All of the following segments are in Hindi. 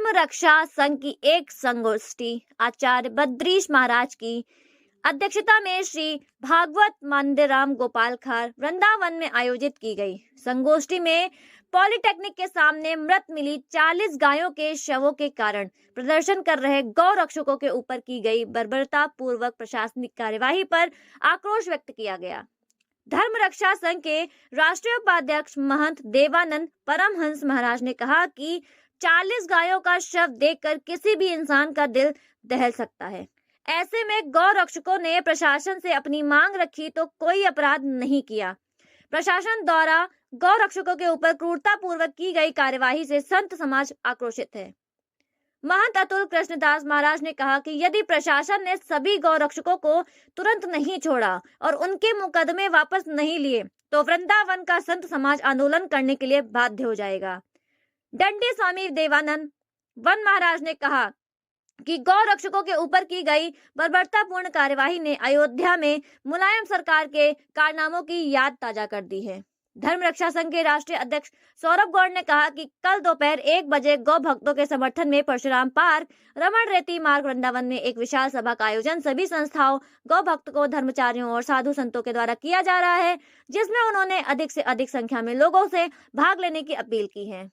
धर्म रक्षा संघ की एक संगोष्ठी आचार्य बद्रीश महाराज की अध्यक्षता में श्री भागवत मंदिर राम गोपाल खार वृंदावन में आयोजित की गई। संगोष्ठी में पॉलिटेक्निक के सामने मृत मिली 40 गायों के शवों के कारण प्रदर्शन कर रहे गौ रक्षकों के ऊपर की गई बर्बरता पूर्वक प्रशासनिक कार्यवाही पर आक्रोश व्यक्त किया गया। धर्म रक्षा संघ के राष्ट्रीय उपाध्यक्ष महंत देवानंद परमहंस महाराज ने कहा कि 40 गायों का शव देखकर किसी भी इंसान का दिल दहल सकता है। ऐसे में गौ रक्षकों ने प्रशासन से अपनी मांग रखी तो कोई अपराध नहीं किया। प्रशासन द्वारा गौ रक्षकों के ऊपर क्रूरता पूर्वक की गई कार्यवाही से संत समाज आक्रोशित है। महंत अतुल कृष्णदास महाराज ने कहा कि यदि प्रशासन ने सभी गौ रक्षकों को तुरंत नहीं छोड़ा और उनके मुकदमे वापस नहीं लिए तो वृंदावन का संत समाज आंदोलन करने के लिए बाध्य हो जाएगा। दंडी स्वामी देवानंद वन महाराज ने कहा कि गौ रक्षकों के ऊपर की गई बर्बरतापूर्ण कार्यवाही ने अयोध्या में मुलायम सरकार के कारनामों की याद ताजा कर दी है। धर्म रक्षा संघ के राष्ट्रीय अध्यक्ष सौरभ गौड़ ने कहा कि कल दोपहर 1 बजे गौ भक्तों के समर्थन में परशुराम पार्क रमण रेती मार्ग वृंदावन में एक विशाल सभा का आयोजन सभी संस्थाओं, गौ भक्तों, धर्मचारियों और साधु संतों के द्वारा किया जा रहा है, जिसमें उन्होंने अधिक से अधिक संख्या में लोगों से भाग लेने की अपील की है।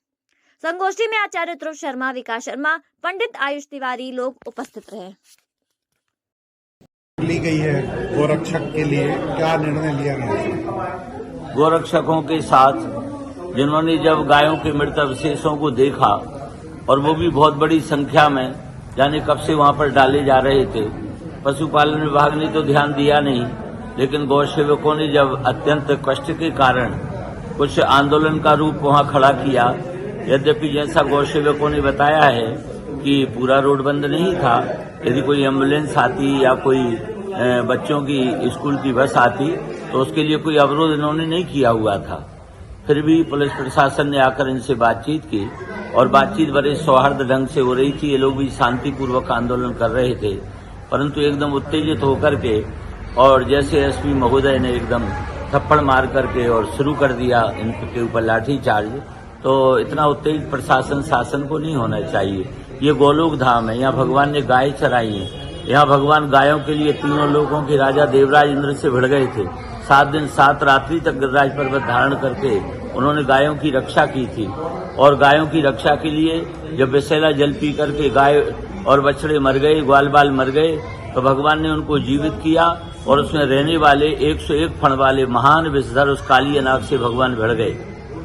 संगोष्ठी में आचार्य ध्रुव शर्मा, विकास शर्मा, पंडित आयुष तिवारी लोग उपस्थित रहे। ली गई है गोरक्षक के लिए, क्या निर्णय लिया गया है? गोरक्षकों के साथ जिन्होंने जब गायों के मृत अवशेषों को देखा और वो भी बहुत बड़ी संख्या में, जाने कब से वहां पर डाले जा रहे थे, पशुपालन विभाग ने तो ध्यान दिया नहीं, लेकिन गौ सेवकों ने जब अत्यंत कष्ट के कारण कुछ आंदोलन का रूप वहां खड़ा किया। यद्यपि जैसा गौ सेवकों ने बताया है कि पूरा रोड बंद नहीं था, यदि कोई एम्बुलेंस आती या कोई बच्चों की स्कूल की बस आती तो उसके लिए कोई अवरोध इन्होंने नहीं किया हुआ था। फिर भी पुलिस प्रशासन ने आकर इनसे बातचीत की और बातचीत बड़े सौहार्द ढंग से हो रही थी। ये लोग भी शांतिपूर्वक आंदोलन कर रहे थे, परंतु एकदम उत्तेजित होकर के और जैसे एसपी महोदय ने एकदम थप्पड़ मार करके और शुरू कर दिया इनके ऊपर लाठीचार्ज, तो इतना उत्तेजित प्रशासन शासन को नहीं होना चाहिए। ये गोलोक धाम है, यहाँ भगवान ने गाय चराई है, यहाँ भगवान गायों के लिए तीनों लोगों के राजा देवराज इंद्र से भिड़ गए थे। 7 दिन 7 रात्रि तक गिरिराज पर्वत धारण करके उन्होंने गायों की रक्षा की थी और गायों की रक्षा के लिए जब विषैला जल पी करके गाय और बछड़े मर गए, ग्वाल बाल मर गए, तो भगवान ने उनको जीवित किया और उसमें रहने वाले 101 फण वाले महान विषधर उस काली अनाग से भगवान भिड़ गए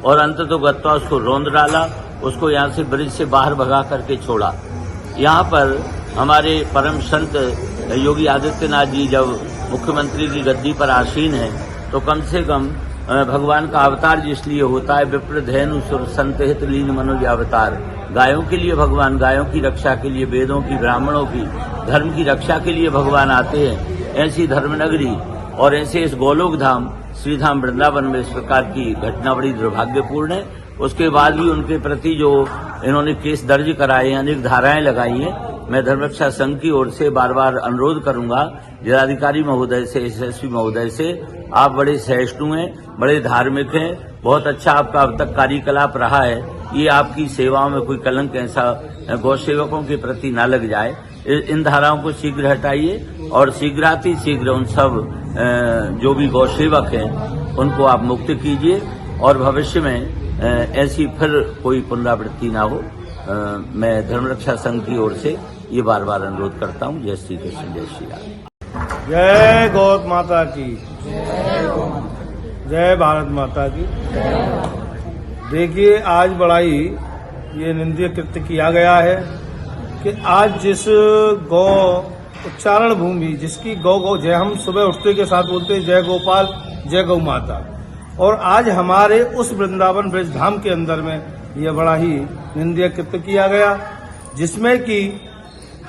और अंत तो गत्ता उसको रौंद डाला, उसको यहाँ से ब्रिज से बाहर भगा करके छोड़ा। यहाँ पर हमारे परम संत योगी आदित्यनाथ जी जब मुख्यमंत्री की गद्दी पर आसीन है तो कम से कम भगवान का अवतार जिसलिए होता है, विप्र धैनु सुर संत हित लीन मनोज अवतार, गायों के लिए भगवान, गायों की रक्षा के लिए, वेदों की, ब्राह्मणों की, धर्म की रक्षा के लिए भगवान आते हैं। ऐसी धर्मनगरी और ऐसे इस गोलोक धाम श्रीधाम वृंदावन में इस प्रकार की घटना बड़ी दुर्भाग्यपूर्ण है। उसके बाद भी उनके प्रति जो इन्होंने केस दर्ज कराए, अनेक धाराएं लगाई हैं, मैं धर्मरक्षा संघ की ओर से बार बार अनुरोध करूंगा जिलाधिकारी महोदय से, एसएसपी महोदय से, आप बड़े सहिष्णु हैं, बड़े धार्मिक हैं, बहुत अच्छा आपका अब तक कार्यकलाप रहा है, ये आपकी सेवाओं में कोई कलंक ऐसा गौ सेवकों के प्रति न लग जाए। इन धाराओं को शीघ्र हटाइए और शीघ्र उन सब जो भी गौ सेवक हैं उनको आप मुक्त कीजिए और भविष्य में ऐसी फिर कोई पुनरावृत्ति ना हो। मैं धर्मरक्षा संघ की ओर से ये बार बार अनुरोध करता हूँ। जय श्री कृष्ण, जय श्री राम। जय गौ माता की, जय भारत माता की। देखिए, आज बड़ा ही ये निंदनीय कृत्य किया गया है कि आज जिस गौ उच्चारण भूमि, जिसकी गौ जय, हम सुबह उठते के साथ बोलते हैं जय गोपाल, जय गौ माता, और आज हमारे उस वृंदावन ब्रज धाम के अंदर में यह बड़ा ही निंदनीय कृत्य किया गया, जिसमें कि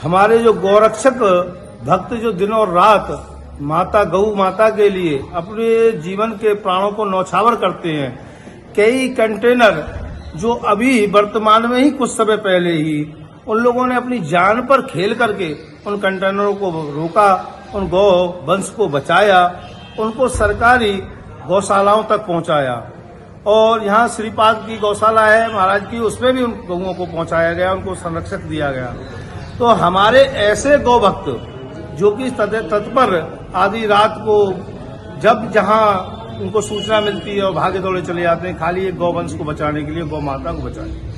हमारे जो गौरक्षक भक्त जो दिन और रात माता गौ माता के लिए अपने जीवन के प्राणों को न्यौछावर करते हैं। कई कंटेनर जो अभी वर्तमान में ही कुछ समय पहले ही उन लोगों ने अपनी जान पर खेल करके उन कंटेनरों को रोका, उन गौ वंश को बचाया, उनको सरकारी गौशालाओं तक पहुंचाया और यहाँ श्रीपाद की गौशाला है महाराज की, उसमें भी उन गौओं को पहुंचाया गया, उनको संरक्षक दिया गया। तो हमारे ऐसे गौ भक्त जो कि तत्पर आधी रात को जब जहाँ उनको सूचना मिलती है और भागे दौड़े चले जाते हैं, खाली एक गौवंश को बचाने के लिए, गौ माता को बचाने।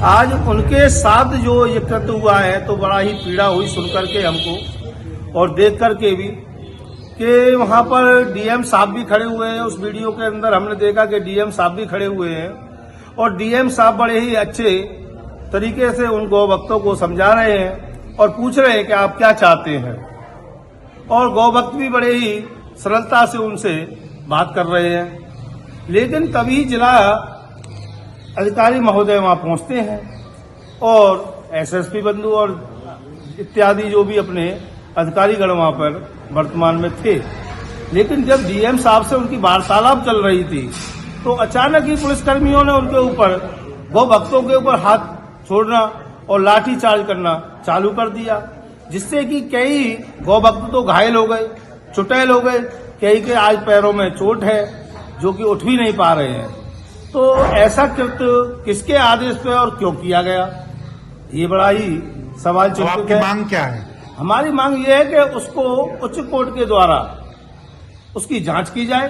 आज उनके साथ जो ये कृत्य हुआ है तो बड़ा ही पीड़ा हुई सुन करके हमको, और देख करके भी कि वहां पर डीएम साहब भी खड़े हुए हैं। उस वीडियो के अंदर हमने देखा कि डीएम साहब भी खड़े हुए हैं और डीएम साहब बड़े ही अच्छे तरीके से उन गौ भक्तों को समझा रहे हैं और पूछ रहे हैं कि आप क्या चाहते हैं, और गौ भक्त भी बड़े ही सरलता से उनसे बात कर रहे हैं। लेकिन तभी जिला अधिकारी महोदय वहां पहुंचते हैं और एसएसपी बंधु और इत्यादि जो भी अपने अधिकारीगण वहां पर वर्तमान में थे। लेकिन जब डीएम साहब से उनकी वार्तालाप चल रही थी तो अचानक ही पुलिसकर्मियों ने उनके ऊपर, गौ भक्तों के ऊपर हाथ छोड़ना और लाठी चार्ज करना चालू कर दिया, जिससे कि कई गौ भक्त तो घायल हो गए, चुटैल हो गए, कई के आज पैरों में चोट है जो कि उठ भी नहीं पा रहे हैं। तो ऐसा कृत्य किसके आदेश पे और क्यों किया गया, ये बड़ा ही सवाल तो चिन्हित आपकी है। मांग क्या है? हमारी मांग ये है कि उसको उच्च कोर्ट के द्वारा उसकी जांच की जाए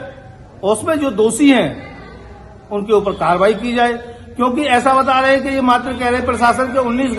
और उसमें जो दोषी हैं उनके ऊपर कार्रवाई की जाए, क्योंकि ऐसा बता रहे हैं कि ये मात्र कह रहे हैं प्रशासन के 19